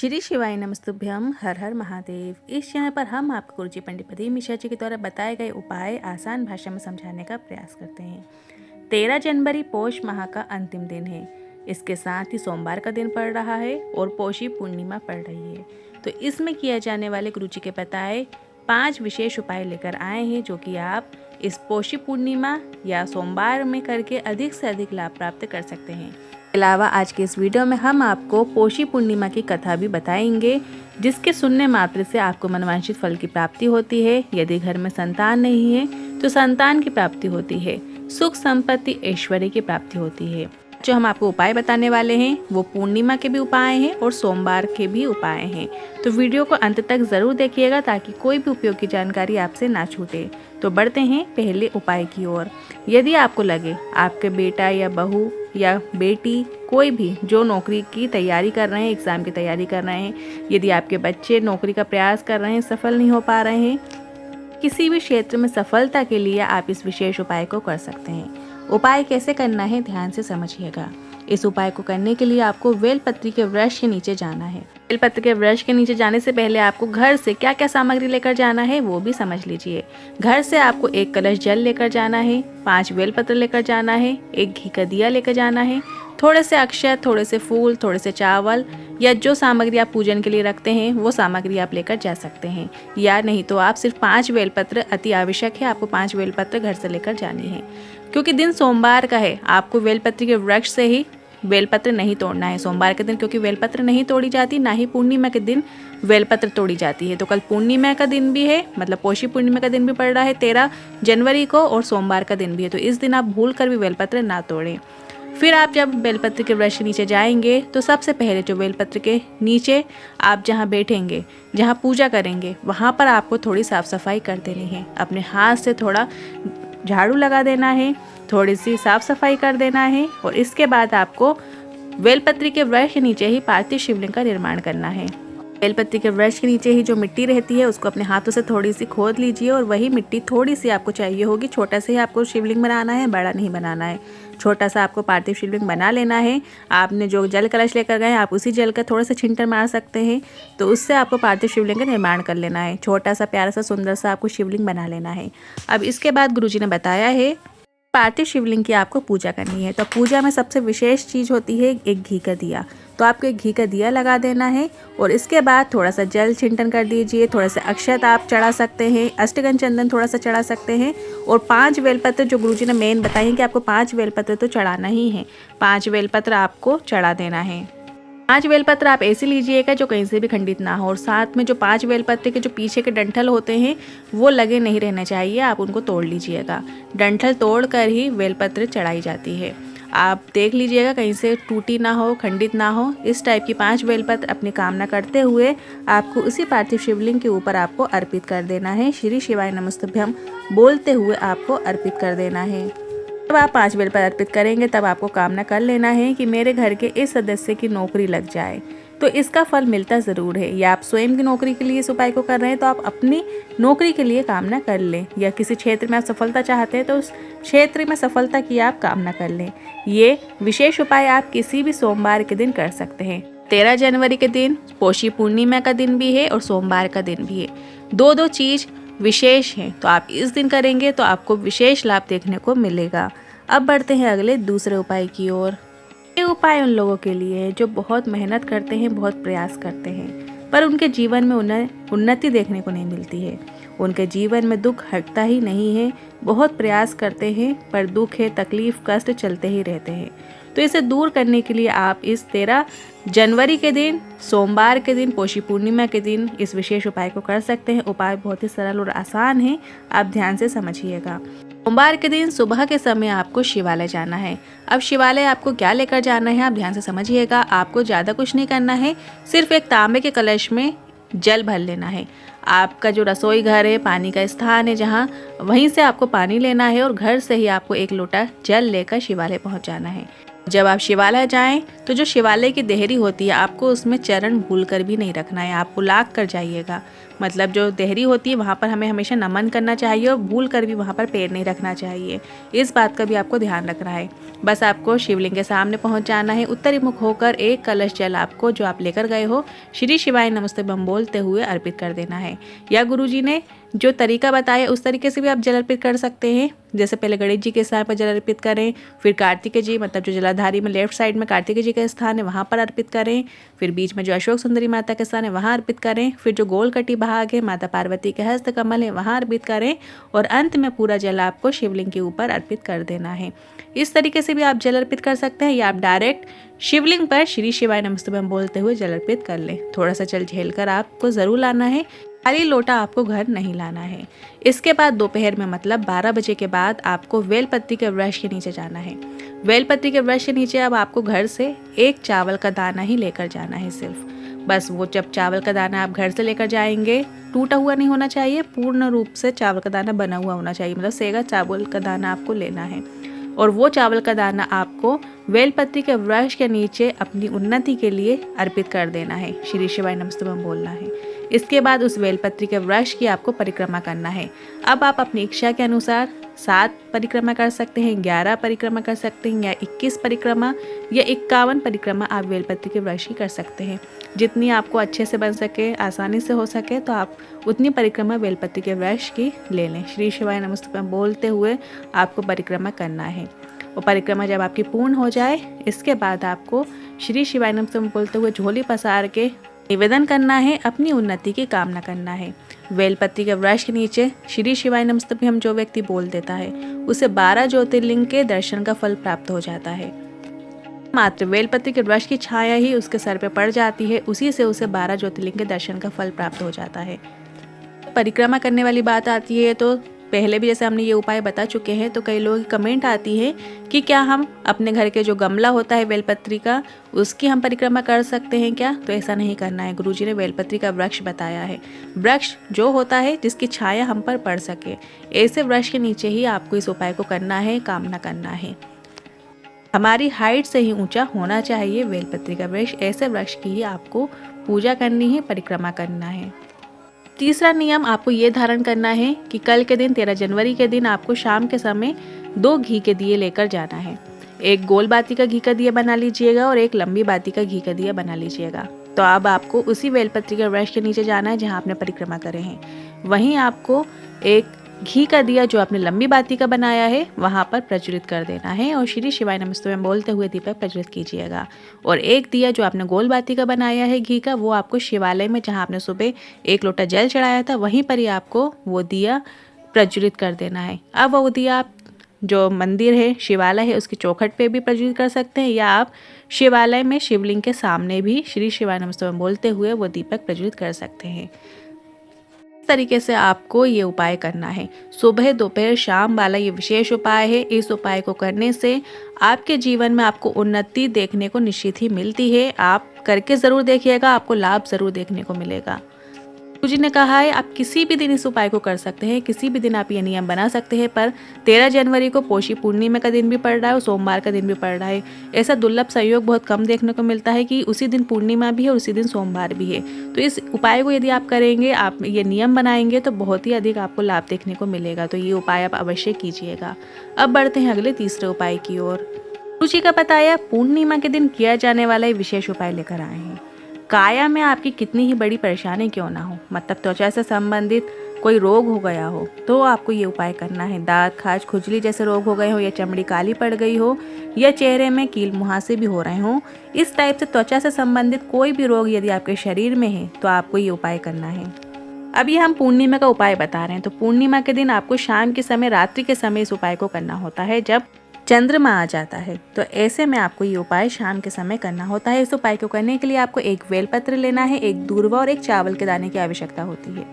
श्री शिवाय नमस्तुभ्यम। हर हर महादेव। इस चैनल पर हम आपको गुरुजी पंडित प्रदीप मिश्रा जी के द्वारा बताए गए उपाय आसान भाषा में समझाने का प्रयास करते हैं। 13 जनवरी पौष माह का अंतिम दिन है। इसके साथ ही सोमवार का दिन पड़ रहा है और पौषी पूर्णिमा पड़ रही है। तो इसमें किया जाने वाले गुरुजी के बताए 5 विशेष उपाय लेकर आए हैं, जो कि आप इस पौषी पूर्णिमा या सोमवार में करके अधिक से अधिक लाभ प्राप्त कर सकते हैं। अलावा आज के इस वीडियो में हम आपको पौषी पूर्णिमा की कथा भी बताएंगे, जिसके सुनने मात्र से आपको मनवांछित फल की प्राप्ति होती है। यदि घर में संतान नहीं है तो संतान की प्राप्ति होती है, सुख संपत्ति ऐश्वर्य की प्राप्ति होती है। जो हम आपको उपाय बताने वाले हैं वो पूर्णिमा के भी उपाय हैं और सोमवार के भी उपाय हैं। तो वीडियो को अंत तक जरूर देखिएगा ताकि कोई भी उपयोगी जानकारी आपसे ना छूटे। तो बढ़ते हैं पहले उपाय की ओर। यदि आपको लगे आपके बेटा या बहू या बेटी कोई भी जो नौकरी की तैयारी कर रहे हैं, एग्ज़ाम की तैयारी कर रहे हैं, यदि आपके बच्चे नौकरी का प्रयास कर रहे हैं, सफल नहीं हो पा रहे हैं, किसी भी क्षेत्र में सफलता के लिए आप इस विशेष उपाय को कर सकते हैं। उपाय कैसे करना है ध्यान से समझिएगा। इस उपाय को करने के लिए आपको बेलपत्री के वृक्ष के नीचे जाना है। बेलपत्र के वृक्ष के नीचे जाने से पहले आपको घर से क्या क्या सामग्री लेकर जाना है वो भी समझ लीजिए। घर से आपको 1 कलश जल लेकर जाना है, 5 बेलपत्र लेकर जाना है, 1 घी का दिया लेकर जाना है, थोड़े से अक्षत, थोड़े से फूल, थोड़े से चावल या जो सामग्री आप पूजन के लिए रखते हैं वो सामग्री आप लेकर जा सकते हैं। या नहीं तो आप सिर्फ 5 बेलपत्र अति आवश्यक है, आपको 5 बेलपत्र घर से लेकर जानी है। क्योंकि दिन सोमवार का है, आपको बेलपत्र के वृक्ष से ही बेलपत्र नहीं तोड़ना है सोमवार के दिन, क्योंकि बेलपत्र नहीं तोड़ी जाती, ना ही पूर्णिमा के दिन बेलपत्र तोड़ी जाती है। तो कल पूर्णिमा का दिन भी है, मतलब पौषी पूर्णिमा का दिन भी पड़ रहा है 13 जनवरी को, और सोमवार का दिन भी है। तो इस दिन आप भूल कर भी बेलपत्र ना तोड़ें। फिर आप जब बेलपत्र के वृक्ष के नीचे जाएंगे तो सबसे पहले जो बेलपत्र के नीचे आप जहाँ बैठेंगे, जहाँ पूजा करेंगे, वहाँ पर आपको थोड़ी साफ सफाई कर देनी है। अपने हाथ से थोड़ा झाड़ू लगा देना है, थोड़ी सी साफ सफाई कर देना है, और इसके बाद आपको बेलपत्री के वृक्ष के नीचे ही पार्थिव शिवलिंग का निर्माण करना है। बेलपत्री के वृक्ष के नीचे ही जो मिट्टी रहती है उसको अपने हाथों से थोड़ी सी खोद लीजिए, और वही मिट्टी थोड़ी सी आपको चाहिए होगी। छोटा से ही आपको शिवलिंग बनाना है, बड़ा नहीं बनाना है। छोटा सा आपको पार्थिव शिवलिंग बना लेना है। आपने जो जल कलश लेकर गए आप उसी जल का थोड़ा सा छिंटर मार सकते हैं, तो उससे आपको पार्थिव शिवलिंग का निर्माण कर लेना है। छोटा सा प्यारा सा सुंदर सा आपको शिवलिंग बना लेना है। अब इसके बाद गुरुजी ने बताया है पार्थिव शिवलिंग की आपको पूजा करनी है। तो पूजा में सबसे विशेष चीज़ होती है एक घी का दिया। तो आपको एक घी का दिया लगा देना है, और इसके बाद थोड़ा सा जल छिंटन कर दीजिए। थोड़ा सा अक्षत आप चढ़ा सकते हैं, अष्टगंध चंदन थोड़ा सा चढ़ा सकते हैं, और 5 बेलपत्र जो गुरुजी ने मेन बताई है कि आपको 5 बेलपत्र तो चढ़ाना ही है। 5 बेलपत्र आपको चढ़ा देना है। 5 बेलपत्र आप ऐसे लीजिएगा जो कहीं से भी खंडित ना हो, और साथ में जो 5 बेलपत्र के जो पीछे के डंठल होते हैं वो लगे नहीं रहने चाहिए, आप उनको तोड़ लीजिएगा। डंठल तोड़ कर ही बेलपत्र चढ़ाई जाती है। आप देख लीजिएगा कहीं से टूटी ना हो, खंडित ना हो। इस टाइप की 5 बेलपत्र अपनी कामना करते हुए आपको उसी पार्थिव शिवलिंग के ऊपर आपको अर्पित कर देना है। श्री शिवाय नमस्तुभ्यम बोलते हुए आपको अर्पित कर देना है। जब आप 5 बेलपत्र अर्पित करेंगे तब आपको कामना कर लेना है कि मेरे घर के इस सदस्य की नौकरी लग जाए। तो इसका फल मिलता ज़रूर है। या आप स्वयं की नौकरी के लिए इस उपाय को कर रहे हैं तो आप अपनी नौकरी के लिए कामना कर लें, या किसी क्षेत्र में आप सफलता चाहते हैं तो उस क्षेत्र में सफलता की आप कामना कर लें। ये विशेष उपाय आप किसी भी सोमवार के दिन कर सकते हैं। 13 जनवरी के दिन पौषी पूर्णिमा का दिन भी है और सोमवार का दिन भी है। दो चीज़ विशेष हैं, तो आप इस दिन करेंगे तो आपको विशेष लाभ देखने को मिलेगा। अब बढ़ते हैं अगले दूसरे उपाय की ओर। ये उपाय उन लोगों के लिए है जो बहुत मेहनत करते हैं, बहुत प्रयास करते हैं, पर उनके जीवन में उन्हें उन्नति देखने को नहीं मिलती है। उनके जीवन में दुख हटता ही नहीं है। बहुत प्रयास करते हैं पर दुख है, तकलीफ, कष्ट चलते ही रहते हैं। तो इसे दूर करने के लिए आप इस 13 जनवरी के दिन, सोमवार के दिन, पौषी पूर्णिमा के दिन इस विशेष उपाय को कर सकते हैं। उपाय बहुत ही सरल और आसान है, आप ध्यान से समझिएगा। सोमवार के दिन सुबह के समय आपको शिवालय जाना है। अब शिवालय आपको क्या लेकर जाना है आप ध्यान से समझिएगा। आपको ज़्यादा कुछ नहीं करना है, सिर्फ एक तांबे के कलश में जल भर लेना है। आपका जो रसोई घर है, पानी का स्थान है जहाँ, वहीं से आपको पानी लेना है, और घर से ही आपको 1 लोटा जल लेकर शिवालय पहुँच जाना है। जब आप शिवालय जाएं तो जो शिवालय की देहरी होती है आपको उसमें चरण भूल कर भी नहीं रखना है, आपको लाग कर जाइएगा। मतलब जो देहरी होती है वहाँ पर हमें हमेशा नमन करना चाहिए और भूल कर भी वहाँ पर पैर नहीं रखना चाहिए। इस बात का भी आपको ध्यान रखना है। बस आपको शिवलिंग के सामने पहुँच जाना है। उत्तरी मुख होकर एक कलश जल आपको जो आप लेकर गए हो श्री शिवाय नमस्ते बम बोलते हुए अर्पित कर देना है। या गुरुजी ने जो तरीका बताया उस तरीके से भी आप जल अर्पित कर सकते हैं। जैसे पहले गणेश जी के स्थान पर जल अर्पित करें, फिर कार्तिकेय जी मतलब जो जलाधारी में लेफ्ट साइड में कार्तिकेय जी का स्थान है वहाँ पर अर्पित करें, फिर बीच में जो अशोक सुंदरी माता का स्थान है वहाँ अर्पित करें, फिर जो गोल कटी भाग है माता पार्वती के हस्त कमल है वहाँ अर्पित करें और अंत में पूरा जल आपको शिवलिंग के ऊपर अर्पित कर देना है। इस तरीके से भी आप जल अर्पित कर सकते हैं या आप डायरेक्ट शिवलिंग पर श्री शिवाय नमस्ते बम बोलते हुए जल अर्पित कर लें। थोड़ा सा जल झेल कर आपको ज़रूर लाना है, खाली लोटा आपको घर नहीं लाना है। इसके बाद दोपहर में मतलब 12 बजे के बाद आपको वेलपत्री के वृक्ष के नीचे जाना है। वेलपत्री के वृक्ष के नीचे अब आपको घर से एक चावल का दाना ही लेकर जाना है सिर्फ। बस वो जब चावल का दाना आप घर से लेकर जाएंगे टूटा हुआ नहीं होना चाहिए, पूर्ण रूप से चावल का दाना बना हुआ होना चाहिए, मतलब सेगा चावल का दाना आपको लेना है। और वो चावल का दाना आपको वेलपत्री के वृक्ष के नीचे अपनी उन्नति के लिए अर्पित कर देना है, श्री शिवाय नमस्ते बम बोलना है। इसके बाद उस बेलपत्री के वृक्ष की आपको परिक्रमा करना है। अब आप अपनी इच्छा के अनुसार 7 परिक्रमा कर सकते हैं, 11 परिक्रमा कर सकते हैं या 21 परिक्रमा या 51 परिक्रमा आप बेलपत्री के वृक्ष की कर सकते हैं। जितनी आपको अच्छे से बन सके, आसानी से हो सके तो आप उतनी परिक्रमा बेलपत्री के वृक्ष की ले लें। श्री शिवाय नमस्ते बम बोलते हुए आपको परिक्रमा करना है। और परिक्रमा जब आपकी पूर्ण हो जाए इसके बाद आपको श्री शिवाय नमस्ते बम बोलते हुए झोली पसार के निवेदन करना है, अपनी उन्नति की कामना करना है। वेलपत्री के वृक्ष के नीचे श्री शिवाय नमस्ते भी हम जो व्यक्ति बोल देता है उसे 12 ज्योतिर्लिंग के दर्शन का फल प्राप्त हो जाता है। मात्र वेलपत्री के वृक्ष की छाया ही उसके सर पे पड़ जाती है, उसी से उसे 12 ज्योतिर्लिंग के दर्शन का फल प्राप्त हो जाता है। परिक्रमा करने वाली बात आती है तो पहले भी जैसे हमने ये उपाय बता चुके हैं, तो कई लोगों की कमेंट आती है कि क्या हम अपने घर के जो गमला होता है बेलपत्री का उसकी हम परिक्रमा कर सकते हैं क्या? तो ऐसा नहीं करना है। गुरुजी ने बेलपत्री का वृक्ष बताया है। वृक्ष जो होता है जिसकी छाया हम पर पड़ सके, ऐसे वृक्ष के नीचे ही आपको इस उपाय को करना है, कामना करना है। हमारी हाइट से ही ऊंचा होना चाहिए बेलपत्री का वृक्ष, ऐसे वृक्ष की ही आपको पूजा करनी है, परिक्रमा करना है। तीसरा नियम आपको ये धारण करना है कि कल के दिन 13 जनवरी के दिन आपको शाम के समय 2 घी के दिए लेकर जाना है। एक गोल बाती का घी का दिया बना लीजिएगा और एक लंबी बाती का घी का दिया बना लीजिएगा। तो अब आपको उसी बेलपत्री के वृक्ष के नीचे जाना है जहाँ आपने परिक्रमा करे हैं। वहीं आपको एक घी का दिया जो आपने लंबी बाती का बनाया है वहाँ पर प्रज्वलित कर देना है और श्री शिवाय नमस्ते बम बोलते हुए दीपक प्रज्वलित कीजिएगा। और एक दिया जो आपने गोल बाती का बनाया है घी का, वो आपको शिवालय में जहाँ आपने सुबह 1 लोटा जल चढ़ाया था वहीं पर ही आपको वो दिया प्रज्वलित कर देना है। अब वो दिया आप जो मंदिर है, शिवालय है, उसकी चौखट पे भी प्रज्वलित कर सकते हैं या आप शिवालय में शिवलिंग के सामने भी श्री शिवाय नमस्ते बम बोलते हुए वो दीपक प्रज्वलित कर सकते हैं। तरीके से आपको ये उपाय करना है। सुबह दोपहर शाम वाला ये विशेष उपाय है। इस उपाय को करने से आपके जीवन में आपको उन्नति देखने को निश्चित ही मिलती है। आप करके ज़रूर देखिएगा, आपको लाभ ज़रूर देखने को मिलेगा। गुरुजी ने कहा है आप किसी भी दिन इस उपाय को कर सकते हैं, किसी भी दिन आप ये नियम बना सकते हैं, पर 13 जनवरी को पोषी पूर्णिमा का दिन भी पड़ रहा है और सोमवार का दिन भी पड़ रहा है। ऐसा दुर्लभ संयोग बहुत कम देखने को मिलता है कि उसी दिन पूर्णिमा भी है और उसी दिन सोमवार भी है। तो इस उपाय को यदि आप करेंगे, आप ये नियम बनाएंगे तो बहुत ही अधिक आपको लाभ देखने को मिलेगा। तो ये उपाय आप अवश्य कीजिएगा। अब बढ़ते हैं अगले तीसरे उपाय की ओर। गुरुजी का बताया पूर्णिमा के दिन किया जाने वाला ये विशेष उपाय लेकर आए हैं। काया में आपकी कितनी ही बड़ी परेशानी क्यों ना हो, मतलब त्वचा से संबंधित कोई रोग हो गया हो, तो आपको ये उपाय करना है। दांत खाज खुजली जैसे रोग हो गए हो या चमड़ी काली पड़ गई हो या चेहरे में कील मुहासे भी हो रहे हो, इस टाइप से त्वचा से संबंधित कोई भी रोग यदि आपके शरीर में है तो आपको ये उपाय करना है। अब ये हम पूर्णिमा का उपाय बता रहे हैं। तो पूर्णिमा के दिन आपको शाम के समय, रात्रि के समय इस उपाय को करना होता है जब चंद्रमा आ जाता है। तो ऐसे में आपको ये उपाय शाम के समय करना होता है। इस उपाय को करने के लिए आपको एक बेलपत्र लेना है, एक दूर्वा और एक चावल के दाने की आवश्यकता होती है।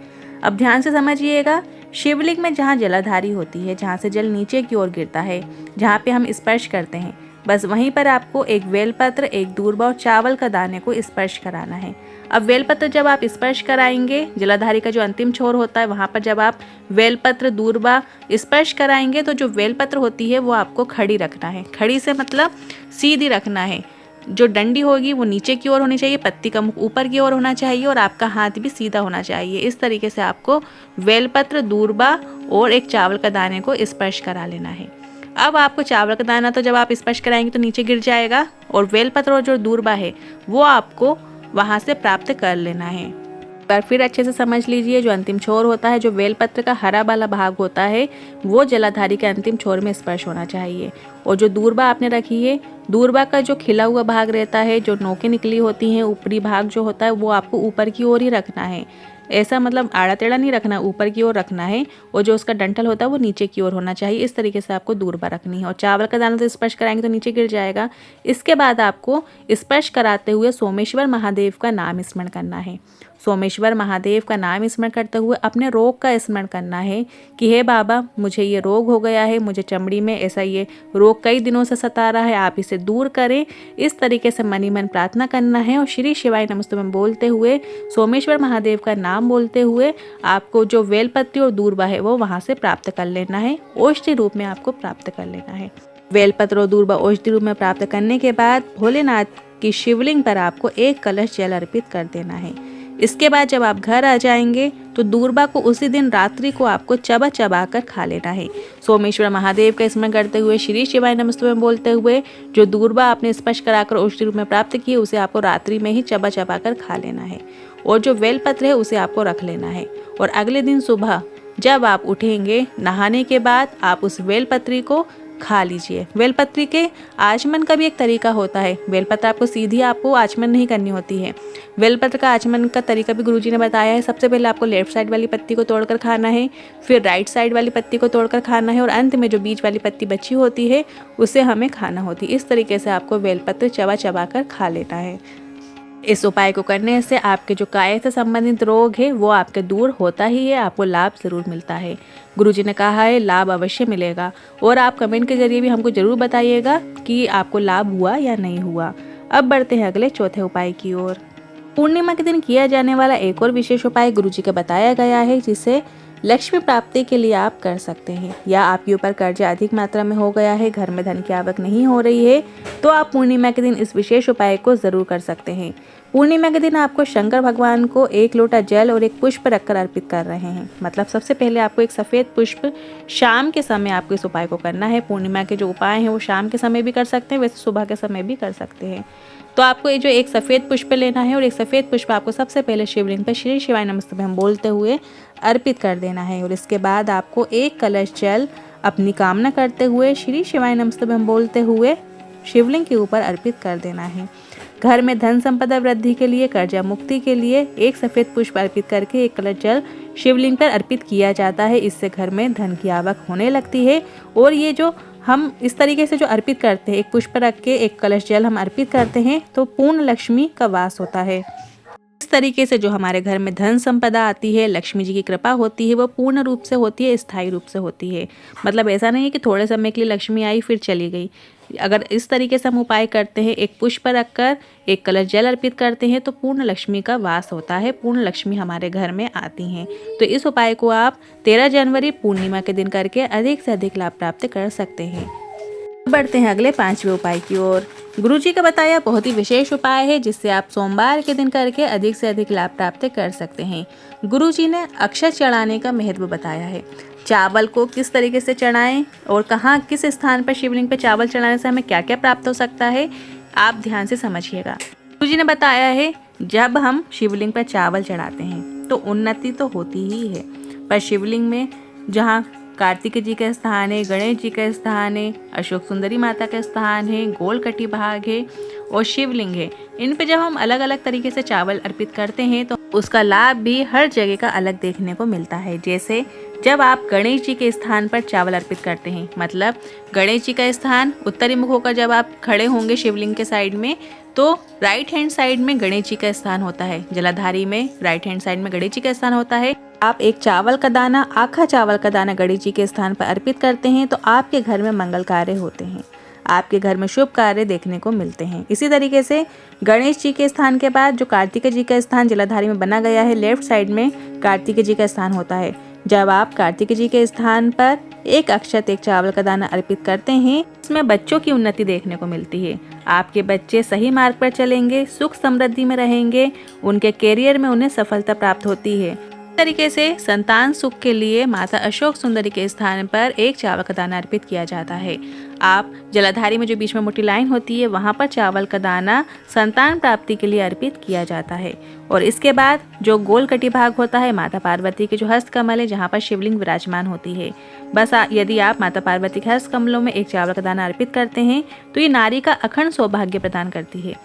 अब ध्यान से समझिएगा, शिवलिंग में जहाँ जलाधारी होती है, जहाँ से जल नीचे की ओर गिरता है, जहाँ पे हम स्पर्श करते हैं, बस वहीं पर आपको एक बेलपत्र, एक दूर्वा और चावल का दाने को स्पर्श कराना है। अब बेलपत्र जब आप स्पर्श कराएंगे, जलाधारी का जो अंतिम छोर होता है वहाँ पर जब आप बेलपत्र दूर्वा स्पर्श कराएंगे तो जो बेलपत्र होती है वो आपको खड़ी रखना है। खड़ी से मतलब सीधी रखना है। जो डंडी होगी वो नीचे की ओर होनी चाहिए, पत्ती का मुख ऊपर की ओर होना चाहिए और आपका हाथ भी सीधा होना चाहिए। इस तरीके से आपको बेलपत्र, दूर्वा और एक चावल का दाने को स्पर्श करा लेना है। अब आपको चावल का दाना तो जब आप स्पर्श कराएंगे तो नीचे गिर जाएगा और बेलपत्र और जो दूर्वा है वो आपको वहाँ से प्राप्त कर लेना है। पर फिर अच्छे से समझ लीजिए, जो अंतिम छोर होता है, जो बेलपत्र का हरा वाला भाग होता है वो जलाधारी के अंतिम छोर में स्पर्श होना चाहिए। और जो दूर्वा आपने रखी है, दूर्वा का जो खिला हुआ भाग रहता है, जो नोकें निकली होती हैं, ऊपरी भाग जो होता है वो आपको ऊपर की ओर ही रखना है। ऐसा मतलब आड़ा टेढ़ा नहीं रखना, ऊपर की ओर रखना है। और जो उसका डंठल होता है वो नीचे की ओर होना चाहिए। इस तरीके से आपको दूर्वा रखनी है। और चावल का दाना तो स्पर्श कराएंगे तो नीचे गिर जाएगा। इसके बाद आपको स्पर्श कराते हुए सोमेश्वर महादेव का नाम स्मरण करना है। सोमेश्वर महादेव का नाम स्मरण करते हुए अपने रोग का स्मरण करना है कि हे बाबा, मुझे ये रोग हो गया है, मुझे चमड़ी में ऐसा ये रोग कई दिनों से सता रहा है, आप इसे दूर करें। इस तरीके से मनी मन प्रार्थना करना है और श्री शिवाय नमस्तुभ्यं बोलते हुए, सोमेश्वर महादेव का नाम बोलते हुए आपको जो बेलपत्री और दूर्वा है वो वहाँ से प्राप्त कर लेना है। औषधि रूप में आपको प्राप्त कर लेना है। बेलपत्र और दूर्वा औषधि रूप में प्राप्त करने के बाद भोलेनाथ की शिवलिंग पर आपको एक कलश जल अर्पित कर देना है। इसके बाद जब आप घर आ जाएंगे तो दूर्वा को उसी दिन रात्रि को आपको चबा चबा कर खा लेना है। सोमेश्वर महादेव का स्मरण करते हुए, श्री शिवाय नमस्तुभ्यं बोलते हुए जो दूर्वा आपने स्पर्श कराकर औषधि रूप में प्राप्त की उसे आपको रात्रि में ही चबा चबा कर खा लेना है। और जो बेलपत्र है उसे आपको रख लेना है। और अगले दिन सुबह जब आप उठेंगे नहाने के बाद आप उस बेलपत्री को खा लीजिए। बेलपत्री के आचमन का भी एक तरीका होता है। बेलपत्र आपको सीधी आपको आचमन नहीं करनी होती है। बेलपत्र का आचमन का तरीका भी गुरुजी ने बताया है। सबसे पहले आपको लेफ्ट साइड वाली पत्ती को तोड़कर खाना है, फिर राइट साइड वाली पत्ती को तोड़कर खाना है और अंत में जो बीच वाली पत्ती बची होती है उसे हमें खाना होती है। इस तरीके से आपको बेलपत्र चबा चबा कर खा लेना है। इस उपाय को करने से आपके जो काया से संबंधित रोग है वो आपके दूर होता ही है, आपको लाभ ज़रूर मिलता है। गुरुजी ने कहा है लाभ अवश्य मिलेगा। और आप कमेंट के जरिए भी हमको ज़रूर बताइएगा कि आपको लाभ हुआ या नहीं हुआ। अब बढ़ते हैं अगले चौथे उपाय की ओर। पूर्णिमा के दिन किया जाने वाला एक और विशेष उपाय गुरुजी का बताया गया है जिसे लक्ष्मी प्राप्ति के लिए आप कर सकते हैं। या आपके ऊपर कर्जा अधिक मात्रा में हो गया है, घर में धन की आवक नहीं हो रही है, तो आप पूर्णिमा के दिन इस विशेष उपाय को जरूर कर सकते हैं। पूर्णिमा के दिन आपको शंकर भगवान को एक लोटा जल और एक पुष्प रखकर अर्पित कर रहे हैं। मतलब सबसे पहले आपको एक सफ़ेद पुष्प शाम के समय आपको इस उपाय को करना है। पूर्णिमा के जो उपाय हैं वो शाम के समय भी कर सकते हैं, वैसे सुबह के समय भी कर सकते हैं। तो आपको ये जो एक सफ़ेद पुष्प लेना है और एक सफ़ेद पुष्प आपको सबसे पहले शिवलिंग पर श्री शिवाय नमस्तुभ्यं बोलते हुए अर्पित कर देना है। और इसके बाद आपको एक कलश जल अपनी कामना करते हुए श्री शिवाय नमस्तुभ्यं बोलते हुए शिवलिंग के ऊपर अर्पित कर देना है। घर में धन संपदा वृद्धि के लिए, कर्जा मुक्ति के लिए एक सफ़ेद पुष्प अर्पित करके एक कलश जल शिवलिंग पर अर्पित किया जाता है। इससे घर में धन की आवक होने लगती है। और ये जो हम इस तरीके से जो अर्पित करते हैं, एक पुष्प रख के एक कलश जल हम अर्पित करते हैं तो पूर्ण लक्ष्मी का वास होता है। इस तरीके से जो हमारे घर में धन संपदा आती है, लक्ष्मी जी की कृपा होती है, वो पूर्ण रूप से होती है, स्थायी रूप से होती है। मतलब ऐसा नहीं है कि थोड़े समय के लिए लक्ष्मी आई फिर चली गई। अगर इस तरीके से हम उपाय करते हैं, एक पुष्प रखकर एक कलश जल अर्पित करते हैं तो पूर्ण लक्ष्मी का वास होता है, पूर्ण लक्ष्मी हमारे घर में आती हैं। तो इस उपाय को आप 13 जनवरी पूर्णिमा के दिन करके अधिक से अधिक लाभ प्राप्त कर सकते हैं। बढ़ते हैं अगले 5वें उपाय की ओर। गुरुजी का बताया बहुत ही विशेष उपाय है जिससे आप सोमवार के दिन करके अधिक से अधिक लाभ प्राप्त कर सकते हैं। गुरुजी ने अक्षत चढ़ाने का महत्व बताया है। चावल को किस तरीके से चढ़ाएं और कहाँ किस स्थान पर शिवलिंग पर चावल चढ़ाने से हमें क्या क्या प्राप्त हो सकता है, आप ध्यान से समझिएगा। गुरुजी ने बताया है जब हम शिवलिंग पर चावल चढ़ाते हैं तो उन्नति तो होती ही है, पर शिवलिंग में जहाँ कार्तिक जी का स्थान है, गणेश जी का स्थान है, अशोक सुंदरी माता का स्थान है, गोल कटी भाग है और शिवलिंग है, इन पे जब हम अलग अलग तरीके से चावल अर्पित करते हैं तो उसका लाभ भी हर जगह का अलग देखने को मिलता है। जैसे जब आप गणेश जी के स्थान पर चावल अर्पित करते हैं, मतलब गणेश जी का स्थान उत्तरी मुख होकर जब आप खड़े होंगे शिवलिंग के साइड में तो राइट हैंड साइड में गणेश जी का स्थान होता है। जलाधारी में राइट हैंड साइड में गणेश जी का स्थान होता है। आप एक चावल का दाना, आखा चावल का दाना गणेश जी के स्थान पर अर्पित करते हैं तो आपके घर में मंगल कार्य होते हैं। आपके घर में शुभ कार्य देखने को मिलते हैं। इसी तरीके से गणेश जी के स्थान के बाद जो कार्तिकेय जी का स्थान जलाधारी में बना गया है, लेफ्ट साइड में कार्तिकेय जी का स्थान होता है। जब आप कार्तिकेय जी के स्थान पर एक अक्षत एक चावल का दाना अर्पित करते हैं, इसमें बच्चों की उन्नति देखने को मिलती है। आपके बच्चे सही मार्ग पर चलेंगे, सुख समृद्धि में रहेंगे, उनके करियर में उन्हें सफलता प्राप्त होती है। तरीके से संतान सुख के लिए माता अशोक सुंदरी के स्थान पर एक चावल का दाना अर्पित किया जाता है। आप जलाधारी में जो बीच में मोटी लाइन होती है, वहां पर चावल का दाना संतान प्राप्ति के लिए अर्पित किया जाता है। और इसके बाद जो गोल कटी भाग होता है, माता पार्वती के जो हस्त कमल है, जहाँ पर शिवलिंग विराजमान होती है, बस यदि आप माता पार्वती के हस्त कमलों में एक चावल का दाना अर्पित करते हैं तो ये नारी का अखंड सौभाग्य प्रदान करती है।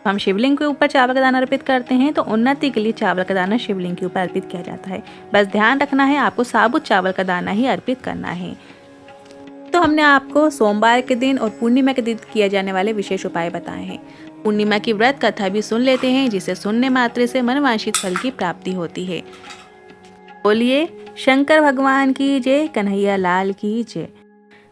हम शिवलिंग के ऊपर चावल का दाना अर्पित करते हैं तो उन्नति के लिए चावल का दाना शिवलिंग के ऊपर अर्पित किया जाता है। बस ध्यान रखना है, आपको साबुत चावल का दाना ही अर्पित करना है। तो हमने आपको सोमवार के दिन और पूर्णिमा के दिन किए जाने वाले विशेष उपाय बताए हैं। पूर्णिमा की व्रत कथा भी सुन लेते हैं, जिसे सुनने मात्र से मनवांछित फल की प्राप्ति होती है। बोलिए शंकर भगवान की जय, कन्हैया लाल की जय।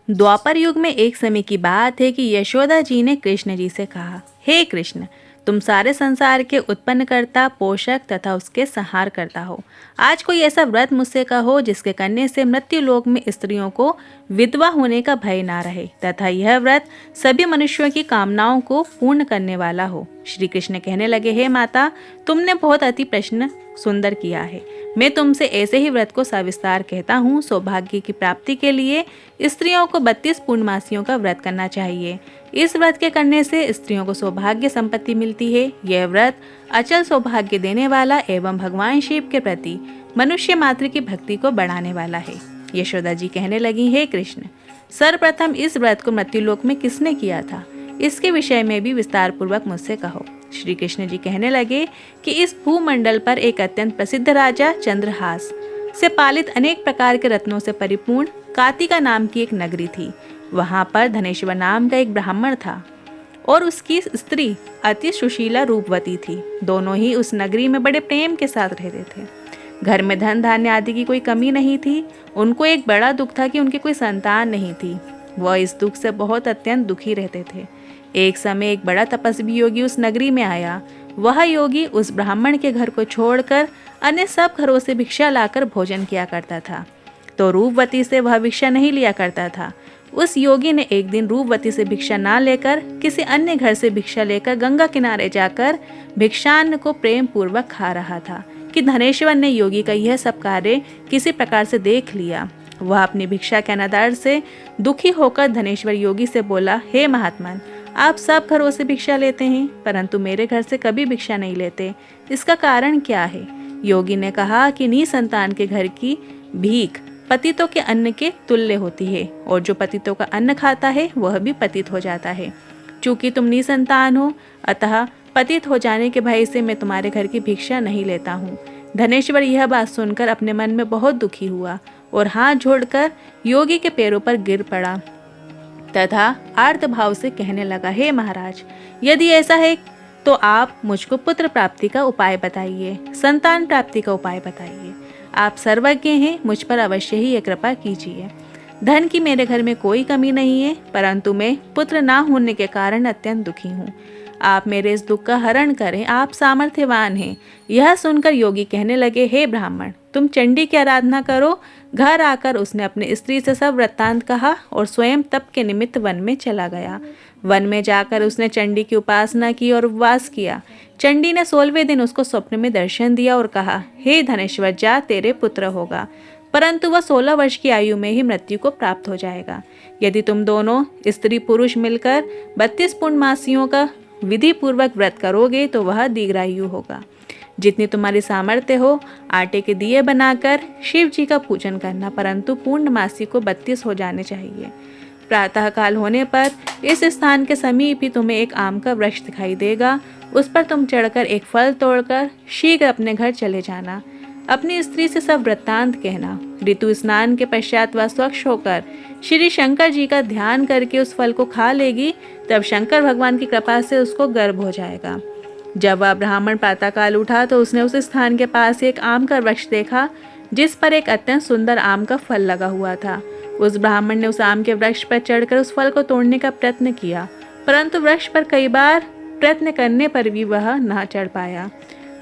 द्वापर युग में एक समय की बात है कि यशोदा जी ने कृष्ण जी से कहा, हे कृष्ण, तुम सारे संसार के उत्पन्न करता, पोषक तथा उसके संहार करता हो। आज कोई ऐसा व्रत मुझसे कहो जिसके करने से मृत्यु लोक में स्त्रियों को विधवा होने का भय ना रहे तथा यह व्रत सभी मनुष्यों की कामनाओं को पूर्ण करने वाला हो। श्री कृष्ण कहने लगे, हे माता, तुमने बहुत अति प्रश्न सुंदर किया है। मैं तुमसे ऐसे ही व्रत को सविस्तार कहता हूँ। सौभाग्य की प्राप्ति के लिए स्त्रियों को 32 पूर्णमासियों का व्रत करना चाहिए। इस व्रत के करने से स्त्रियों को सौभाग्य संपत्ति मिलती है। यह व्रत अचल सौभाग्य देने वाला एवं भगवान शिव के प्रति मनुष्य मात्र की भक्ति को बढ़ाने वाला है। यशोदा जी कहने लगी, हे कृष्ण, सर्वप्रथम इस व्रत को मृत्युलोक में किसने किया था, इसके विषय में भी विस्तार पूर्वक मुझसे कहो। श्री कृष्ण जी कहने लगे कि इस भूमंडल पर एक अत्यंत प्रसिद्ध राजा चंद्रहास से पालित अनेक प्रकार के रत्नों से परिपूर्ण कातिका नाम की एक नगरी थी। वहां पर धनेश्वर नाम का एक ब्राह्मण था और उसकी स्त्री अति सुशीला रूपवती थी। दोनों ही उस नगरी में बड़े प्रेम के साथ रहते थे। घर में धन धान्य आदि की कोई कमी नहीं थी। उनको एक बड़ा दुख था कि उनकी कोई संतान नहीं थी। वह इस दुख से बहुत अत्यंत दुखी रहते थे। एक समय एक बड़ा तपस्वी योगी उस नगरी में आया। वह योगी उस ब्राह्मण के घर को छोड़कर अन्य सब घरों से भिक्षा लाकर भोजन किया करता था, तो रूपवती से वह भिक्षा नहीं लिया करता था। उस योगी ने एक दिन रूपवती से भिक्षा ना लेकर किसी अन्य घर से भिक्षा लेकर गंगा किनारे जाकर भिक्षान्न को प्रेम पूर्वक खा रहा था कि धनेश्वर ने योगी का यह सब कार्य किसी प्रकार से देख लिया। वह अपनी भिक्षा के अनादर से दुखी होकर धनेश्वर योगी से बोला, हे महात्मन, आप सब घरों से भिक्षा लेते हैं परंतु मेरे घर से कभी भिक्षा नहीं लेते, इसका कारण क्या है? योगी ने कहा कि निसंतान के घर की भीख पतितों के अन्न के तुल्य होती है और जो पतितों का अन्न खाता है वह भी पतित हो जाता है। चूंकि तुम निसंतान हो, अतः पतित हो जाने के भय से मैं तुम्हारे घर की भिक्षा नहीं लेता हूँ। धनेश्वर यह बात सुनकर अपने मन में बहुत दुखी हुआ और हाथ जोड़कर योगी के पैरों पर गिर पड़ा तथा आर्त भाव से कहने लगा, हे महाराज, यदि ऐसा है तो आप मुझको पुत्र प्राप्ति का उपाय बताइए, संतान प्राप्ति का उपाय बताइए। आप सर्वज्ञ हैं, मुझ पर अवश्य ही ये कृपा कीजिए। धन की मेरे घर में कोई कमी नहीं है, परंतु मैं पुत्र ना होने के कारण अत्यंत दुखी हूँ। आप मेरे इस दुख का हरण करें, आप सामर्थ्यवान हैं। यह सुनकर योगी कहने लगे, हे ब्राह्मण, तुम चंडी की आराधना करो। घर आकर उसने अपनी स्त्री से सब वृत्तांत कहा और स्वयं तप के निमित्त वन में चला गया। वन में जाकर उसने चंडी की उपासना की और उपवास किया। चंडी ने 16वें दिन उसको स्वप्न में दर्शन दिया और कहा, हे धनेश्वर, जा, तेरे पुत्र होगा, परंतु वह 16 वर्ष की आयु में ही मृत्यु को प्राप्त हो जाएगा। यदि तुम दोनों स्त्री पुरुष मिलकर 32 पूर्णमासियों का विधि पूर्वक व्रत करोगे तो वह दीर्घायु होगा। जितनी तुम्हारी सामर्थ्य हो, आटे के दिए बनाकर शिव जी का पूजन करना, परंतु पूर्णमासी को 32 हो जाने चाहिए। प्रातः काल होने पर इस स्थान के समीप ही तुम्हें एक आम का वृक्ष दिखाई देगा। उस पर तुम चढ़कर एक फल तोड़कर शीघ्र अपने घर चले जाना। अपनी स्त्री से सब वृत्तांत कहना। ऋतु स्नान के पश्चात वह स्वच्छ होकर श्री शंकर जी का ध्यान करके उस फल को खा लेगी, तब शंकर भगवान की कृपा से उसको गर्भ हो जाएगा। जब वह ब्राह्मण प्रातःकाल उठा तो उसने उस स्थान के पास एक आम का वृक्ष देखा जिस पर एक अत्यंत सुंदर आम का फल लगा हुआ था। उस ब्राह्मण ने उस आम के वृक्ष पर चढ़कर उस फल को तोड़ने का प्रयत्न किया, परंतु वृक्ष पर कई बार प्रयत्न करने पर भी वह न चढ़ पाया।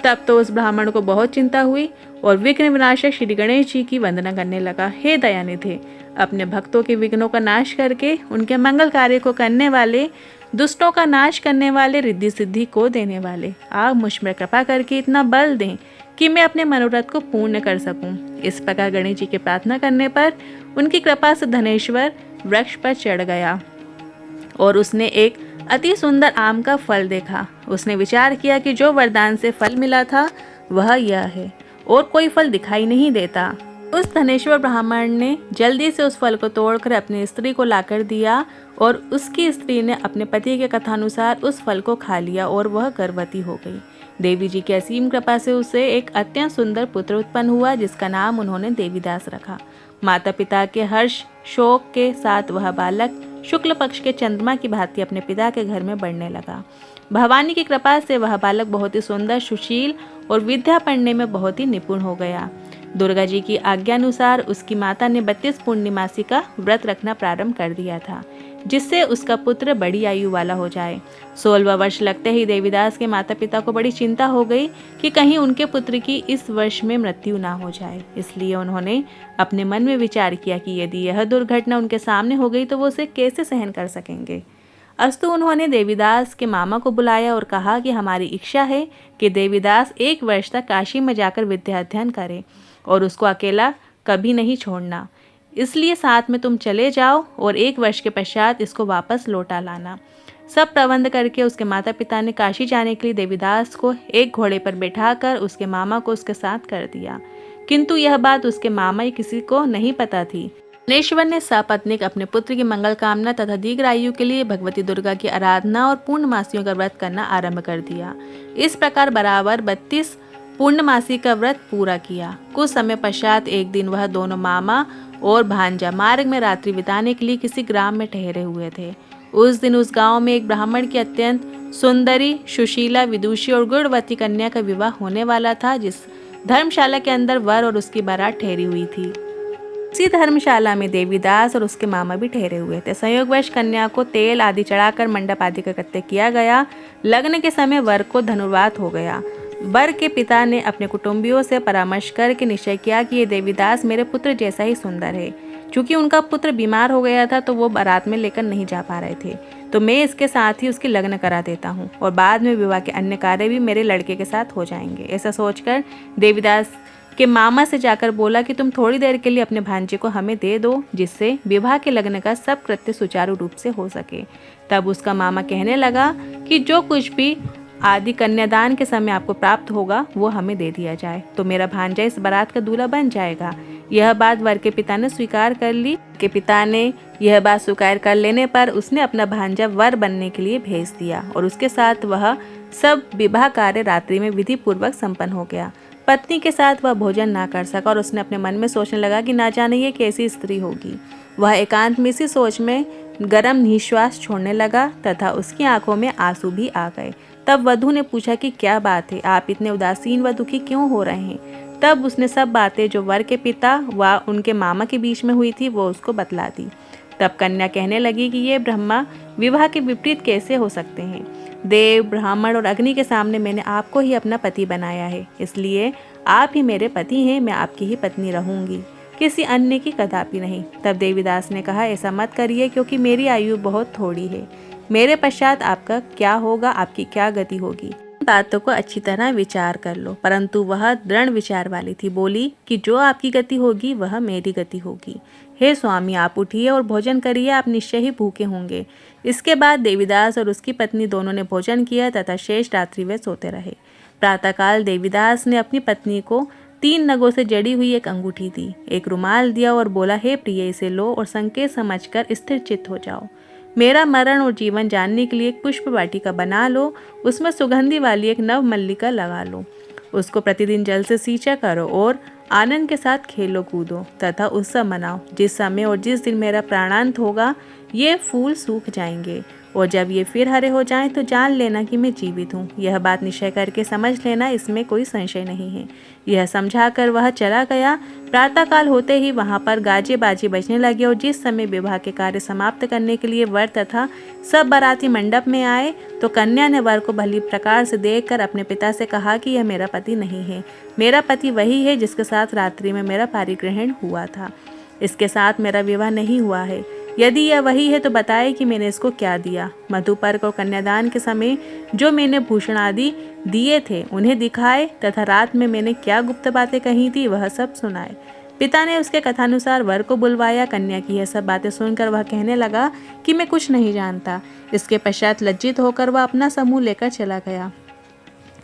तब तो उस ब्राह्मण को बहुत चिंता हुई और विघ्न विनाशक श्री गणेश जी की वंदना करने लगा। हे दयानिधे, अपने भक्तों के विघ्नों का नाश करके उनके मंगल कार्य को करने वाले, दुष्टों का नाश करने वाले, रिद्धि सिद्धि को देने वाले, आप मुझ पर कृपा करके इतना बल दें कि मैं अपने मनोरथ को पूर्ण कर सकूं। इस प्रकार गणेश जी की प्रार्थना करने पर उनकी कृपा से धनेश्वर वृक्ष पर चढ़ गया और उसने एक अति सुंदर आम का फल देखा। उसने विचार किया कि जो वरदान से फल मिला था वह यह है और कोई फल दिखाई नहीं देता। उस धनेश्वर ब्राह्मण ने जल्दी से उस फल को तोड़कर अपनी स्त्री को लाकर दिया और उसकी स्त्री ने अपने पति के कथानुसार उस फल को खा लिया और वह गर्भवती हो गई। देवी जी की असीम कृपा से उसे एक अत्यंत सुंदर पुत्र उत्पन्न हुआ, जिसका नाम उन्होंने देवीदास रखा। माता पिता के हर्ष शोक के साथ वह बालक शुक्ल पक्ष के चंद्रमा की भांति अपने पिता के घर में बढ़ने लगा। भवानी की कृपा से वह बालक बहुत ही सुंदर, सुशील और विद्या पढ़ने में बहुत ही निपुण हो गया। दुर्गा जी की आज्ञानुसार उसकी माता ने 32 पूर्णिमासी का व्रत रखना प्रारंभ कर दिया था, जिससे उसका पुत्र बड़ी आयु वाला हो जाए। 16वां वर्ष लगते ही देवीदास के माता पिता को बड़ी चिंता हो गई कि कहीं उनके पुत्र की इस वर्ष में मृत्यु ना हो जाए। इसलिए उन्होंने अपने मन में विचार किया कि यदि यह दुर्घटना उनके सामने हो गई तो वो उसे कैसे सहन कर सकेंगे। अस्तु उन्होंने देवीदास के मामा को बुलाया और कहा कि हमारी इच्छा है कि देवीदास 1 वर्ष तक काशी में जाकर विद्या अध्ययन करे और उसको अकेला कभी नहीं छोड़ना। इसलिए साथ में तुम चले जाओ और 1 वर्ष के पश्चात इसको वापस लौटा लाना। सब प्रबंध करके उसके माता पिता ने काशी जाने के लिए देवीदास को एक घोड़े पर बैठाकर उसके मामा को उसके साथ कर दिया, किंतु यह बात उसके मामा या किसी को नहीं पता थी। गणेश्वर ने सपत्नीक अपने पुत्र की मंगल कामना तथा दीर्घ आयु के लिए भगवती दुर्गा की आराधना और पूर्णमासियों का व्रत करना आरंभ कर दिया। इस प्रकार बराबर 32 पूर्णमासी का व्रत पूरा किया। कुछ समय पश्चात एक दिन वह दोनों मामा और भांजा मार्ग में रात्रि बिताने के लिए किसी ग्राम में ठहरे हुए थे। उस दिन उस गांव में एक ब्राह्मण की अत्यंत सुंदरी, सुशीला, विदुषी और गुणवती कन्या का विवाह होने वाला था, जिस धर्मशाला के अंदर वर और उसकी बारात ठहरी हुई थी। उसी धर्मशाला में देवीदास और उसके मामा भी ठहरे हुए थे। संयोगवश कन्या को तेल आदि चढ़ाकर मंडप आदि का कृत्य किया गया। लग्न के समय वर को धनुर्वात हो गया। वर के पिता ने अपने कुटुंबियों से परामर्श करके निश्चय किया कि ये देवीदास मेरे पुत्र जैसा ही सुंदर है। चूंकि उनका पुत्र बीमार हो गया था तो वो बारात में लेकर नहीं जा पा रहे थे, तो मैं इसके साथ ही उसकी लग्न करा देता हूँ और बाद में विवाह के अन्य कार्य भी मेरे लड़के के साथ हो जाएंगे। ऐसा सोचकर देवीदास के मामा से जाकर बोला कि तुम थोड़ी देर के लिए अपने भांजे को हमें दे दो, जिससे विवाह के लग्न का सब कृत्य सुचारू रूप से हो सके। तब उसका मामा कहने लगा कि जो कुछ भी आदि कन्यादान के समय आपको प्राप्त होगा वो हमें दे दिया जाए, तो मेरा भांजा इस बारात का दूल्हा बन जाएगा। यह बात वर के पिता ने स्वीकार कर ली। के पिता ने यह बात स्वीकार कर लेने पर उसने अपना भांजा वर बनने के लिए भेज दिया और उसके साथ वह सब विवाह कार्य रात्रि में विधि पूर्वक संपन्न हो गया। पत्नी के साथ वह भोजन ना कर सका और उसने अपने मन में सोचने लगा कि ना जाने ये कैसी स्त्री होगी। वह एकांत में इसी सोच में गर्म निश्वास छोड़ने लगा तथा उसकी आंखों में आंसू भी आ गए। तब वधू ने पूछा कि क्या बात है, आप इतने उदासीन व दुखी क्यों हो रहे हैं। तब उसने सब बातें जो वर के पिता व उनके मामा के बीच में हुई थी वो उसको बतला दी। तब कन्या कहने लगी कि ये ब्रह्मा विवाह के विपरीत कैसे हो सकते हैं। देव, ब्राह्मण और अग्नि के सामने मैंने आपको ही अपना पति बनाया है, इसलिए आप ही मेरे पति हैं, मैं आपकी ही पत्नी रहूंगी, किसी अन्य की कदापि नहीं। तब देवीदास ने कहा ऐसा मत करिए, क्योंकि मेरी आयु बहुत थोड़ी है। मेरे पश्चात आपका क्या होगा, आपकी क्या गति होगी, बातों को अच्छी तरह विचार कर लो। परंतु वह दृढ़ विचार वाली थी। बोली कि जो आपकी गति होगी वह मेरी गति होगी। हे स्वामी, आप उठिए और भोजन करिए, आप निश्चय ही भूखे होंगे। इसके बाद देवीदास और उसकी पत्नी दोनों ने भोजन किया तथा शेष रात्रि वे सोते रहे। प्रातःकाल देवीदास ने अपनी पत्नी को 3 नगों से जड़ी हुई एक अंगूठी दी, एक रुमाल दिया और बोला, हे प्रिय, इसे लो और संकेत समझकर स्थिर चित्त हो जाओ। मेरा मरण और जीवन जानने के लिए एक पुष्प वाटिका बना लो, उसमें सुगंधि वाली एक नव मल्लिका लगा लो, उसको प्रतिदिन जल से सींचा करो और आनंद के साथ खेलो कूदो तथा उत्सव मनाओ। जिस समय और जिस दिन मेरा प्राणांत होगा ये फूल सूख जाएंगे और जब ये फिर हरे हो जाएं तो जान लेना कि मैं जीवित हूँ। यह बात निश्चय करके समझ लेना, इसमें कोई संशय नहीं है। यह समझाकर वह चला गया। प्रातःकाल होते ही वहाँ पर गाजे बाजे बजने लगे और जिस समय विवाह के कार्य समाप्त करने के लिए वर तथा सब बाराती मंडप में आए तो कन्या ने वर को भली प्रकार से देखकर अपने पिता से कहा कि यह मेरा पति नहीं है, मेरा पति वही है जिसके साथ रात्रि में मेरा पारिग्रहण हुआ था। इसके साथ मेरा विवाह नहीं हुआ है। यदि यह वही है तो बताए कि मैंने इसको क्या दिया। मधुपर्क और कन्यादान के समय जो मैंने भूषण आदि दिए थे उन्हें दिखाए तथा रात में मैंने क्या गुप्त बातें कही थी वह सब सुनाए। पिता ने उसके कथानुसार वर को बुलवाया। कन्या की यह सब बातें सुनकर वह कहने लगा कि मैं कुछ नहीं जानता। इसके पश्चात लज्जित होकर वह अपना समूह लेकर चला गया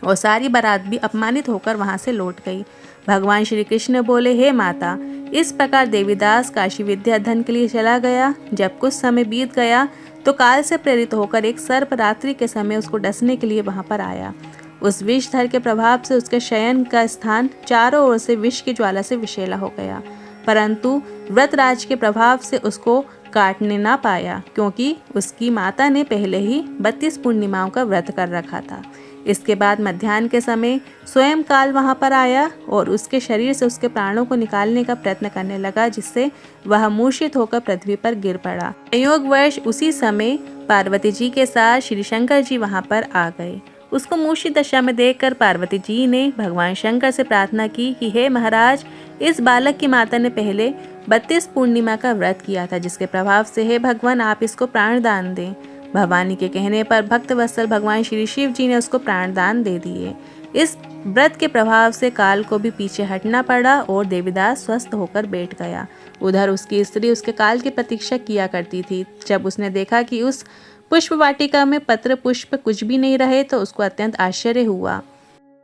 और सारी बारात भी अपमानित होकर वहां से लौट गई। भगवान श्री कृष्ण बोले, हे माता, इस प्रकार देवीदास काशी विद्या अध्ययन के लिए चला गया। जब कुछ समय बीत गया तो काल से प्रेरित होकर एक सर्प रात्रि के समय उसको डसने के लिए वहां पर आया। उस विषधर के प्रभाव से उसके शयन का स्थान चारों ओर से विष की ज्वाला से विषैला हो गया, परंतु व्रतराज के प्रभाव से उसको काटने ना पाया, क्योंकि उसकी माता ने पहले ही 32 पूर्णिमाओं का व्रत कर रखा था। इसके बाद मध्याह्न के समय स्वयं काल वहां पर आया और उसके शरीर से उसके प्राणों को निकालने का प्रयत्न करने लगा, जिससे वह मूर्छित होकर पृथ्वी पर गिर पड़ा। संयोगवश उसी समय पार्वती जी के साथ श्री शंकर जी वहां पर आ गए। उसको मूर्छित दशा में देखकर पार्वती जी ने भगवान शंकर से प्रार्थना की कि हे महाराज, इस बालक की माता ने पहले 32 पूर्णिमा का व्रत किया था, जिसके प्रभाव से हे भगवान आप इसको प्राण दान दें। भवानी के कहने पर भक्त वत्सल भगवान श्री शिव जी ने उसको प्राण दान दे दिए। इस व्रत के प्रभाव से काल को भी पीछे हटना पड़ा और देवीदास स्वस्थ होकर बैठ गया। उधर उसकी स्त्री उसके काल की प्रतीक्षा किया करती थी। जब उसने देखा कि उस पुष्प वाटिका में पत्र पुष्प कुछ भी नहीं रहे तो उसको अत्यंत आश्चर्य हुआ,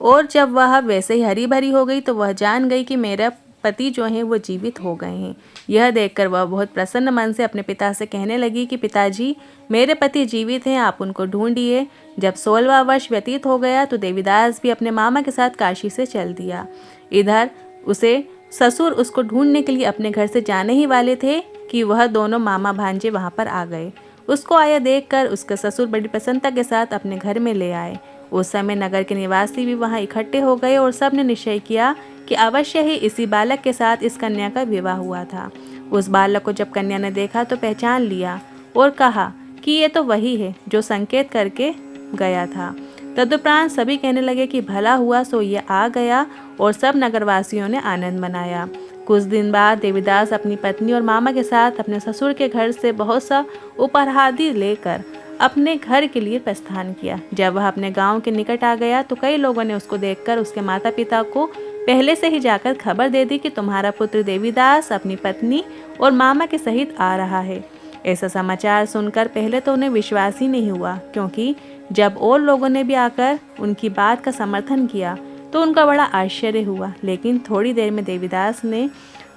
और जब वह वैसे ही हरी भरी हो गई तो वह जान गई कि मेरा पति जो हैं वो जीवित हो गए हैं। यह देखकर वह बहुत प्रसन्न मन से अपने पिता से कहने लगी कि पिताजी, मेरे पति जीवित हैं, आप उनको ढूंढिए। जब 16वां वर्ष व्यतीत हो गया तो देवीदास भी अपने मामा के साथ काशी से चल दिया। इधर उसे ससुर उसको ढूंढने के लिए अपने घर से जाने ही वाले थे कि वह दोनों मामा भांजे वहां पर आ गए। उसको आया देखकर उसके ससुर बड़ी प्रसन्नता के साथ अपने घर में ले आए। उस समय नगर के निवासी भी वहां इकट्ठे हो गए और सब ने निश्चय किया कि अवश्य ही इसी बालक के साथ इस कन्या का विवाह हुआ था। उस बालक को जब कन्या ने देखा तो पहचान लिया और कहा कि ये तो वही है जो संकेत करके गया था। तदुपरांत सभी कहने लगे कि भला हुआ सो ये आ गया, और सब नगरवासियों ने आनंद मनाया। कुछ दिन बाद देवीदास अपनी पत्नी और मामा के साथ अपने ससुर के घर से बहुत सा उपहारादि लेकर अपने घर के लिए प्रस्थान किया। जब वह अपने गांव के निकट आ गया तो कई लोगों ने उसको देखकर उसके माता पिता को पहले से ही जाकर खबर दे दी कि तुम्हारा पुत्र देवीदास अपनी पत्नी और मामा के सहित आ रहा है। ऐसा समाचार सुनकर पहले तो उन्हें विश्वास ही नहीं हुआ, क्योंकि जब और लोगों ने भी आकर उनकी बात का समर्थन किया तो उनका बड़ा आश्चर्य हुआ। लेकिन थोड़ी देर में देवीदास ने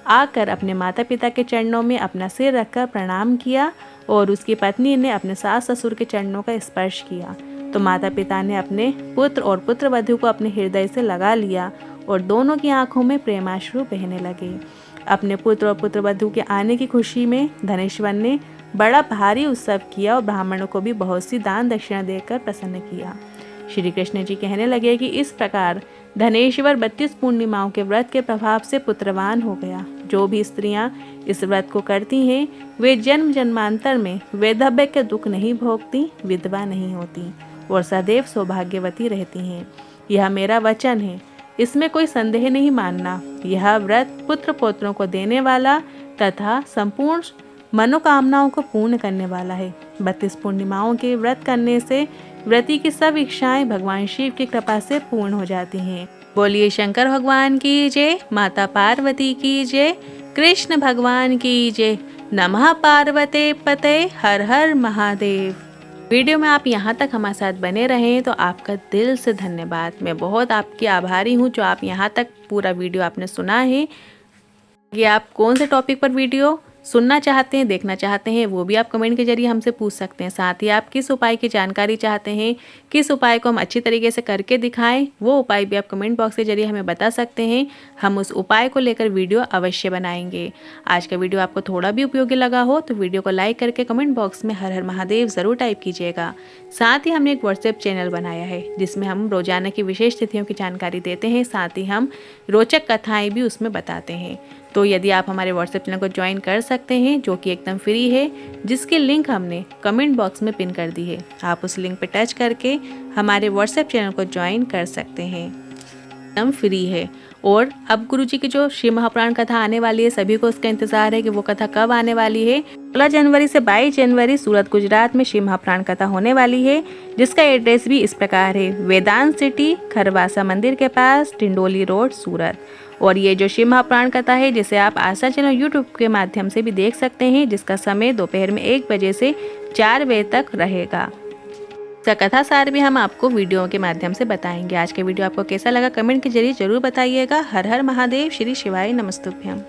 आकर अपने माता पिता के चरणों में अपना सिर रखकर प्रणाम किया और उसकी पत्नी ने अपने सास ससुर के चरणों का स्पर्श किया तो माता पिता ने अपने पुत्र और पुत्रवधू को अपने हृदय से लगा लिया और दोनों की आंखों में प्रेमाश्रु बहने लगे। अपने पुत्र और पुत्रवधू के आने की खुशी में धनेश्वर ने बड़ा भारी उत्सव किया और ब्राह्मणों को भी बहुत सी दान दक्षिणा देकर प्रसन्न किया। श्री कृष्ण जी कहने लगे कि इस प्रकार धनेश्वर 32 पूर्णिमाओं के व्रत के प्रभाव से पुत्रवान हो गया। जो भी स्त्रियां इस व्रत को करती हैं वे जन्म जन्मांतर में वैधव्य के दुख नहीं भोगती, विधवा नहीं होती और सदैव सौभाग्यवती रहती हैं। यह मेरा वचन है, इसमें कोई संदेह नहीं मानना। यह व्रत पुत्र पौत्रों को देने वाला तथा संपूर्ण मनोकामनाओं को पूर्ण करने वाला है। 32 पूर्णिमाओं के व्रत करने से व्रती की सब इच्छाएं भगवान शिव की कृपा से पूर्ण हो जाती हैं। बोलिए शंकर भगवान की जय, माता पार्वती की जय, कृष्ण भगवान की जय। नमः पार्वते पते, हर हर महादेव। वीडियो में आप यहाँ तक हमारे साथ बने रहें तो आपका दिल से धन्यवाद। मैं बहुत आपकी आभारी हूँ जो आप यहाँ तक पूरा वीडियो आपने सुना है। कि आप कौन से टॉपिक पर वीडियो सुनना चाहते हैं, देखना चाहते हैं, वो भी आप कमेंट के जरिए हमसे पूछ सकते हैं। साथ ही आप किस उपाय की जानकारी चाहते हैं, किस उपाय को हम अच्छी तरीके से करके दिखाएं, वो उपाय भी आप कमेंट बॉक्स के जरिए हमें बता सकते हैं। हम उस उपाय को लेकर वीडियो अवश्य बनाएंगे। आज का वीडियो आपको थोड़ा भी उपयोगी लगा हो तो वीडियो को लाइक करके कमेंट बॉक्स में हर हर महादेव ज़रूर टाइप कीजिएगा। साथ ही हमने एक व्हाट्सएप चैनल बनाया है जिसमें हम रोजाना की विशेष तिथियों की जानकारी देते हैं, साथ ही हम रोचक कथाएँ भी उसमें बताते हैं। तो यदि आप हमारे व्हाट्सएप चैनल को ज्वाइन कर सकते हैं, जो कि एकदम फ्री है, जिसकी लिंक हमने कमेंट बॉक्स में पिन कर दी है। आप उस लिंक पर टच करके हमारे व्हाट्सएप चैनल को ज्वाइन कर सकते हैं, एकदम फ्री है। और अब गुरुजी की जो शिव महापुराण कथा आने वाली है, सभी को उसका इंतजार है कि वो कथा कब आने वाली है। 16 जनवरी से 22 जनवरी सूरत गुजरात में शिव महापुराण कथा होने वाली है, जिसका एड्रेस भी इस प्रकार है। वेदांत सिटी, खरवासा मंदिर के पास, टिंडोली रोड, सूरत। और ये जो शिव महापुराण कथा है, जिसे आप आस्था चैनल यूट्यूब के माध्यम से भी देख सकते हैं, जिसका समय दोपहर में 1 बजे से 4 बजे तक रहेगा। इसका कथा सार भी हम आपको वीडियो के माध्यम से बताएंगे। आज के वीडियो आपको कैसा लगा कमेंट के जरिए जरूर बताइएगा। हर हर महादेव, श्री शिवाय नमस्तुभ्यम।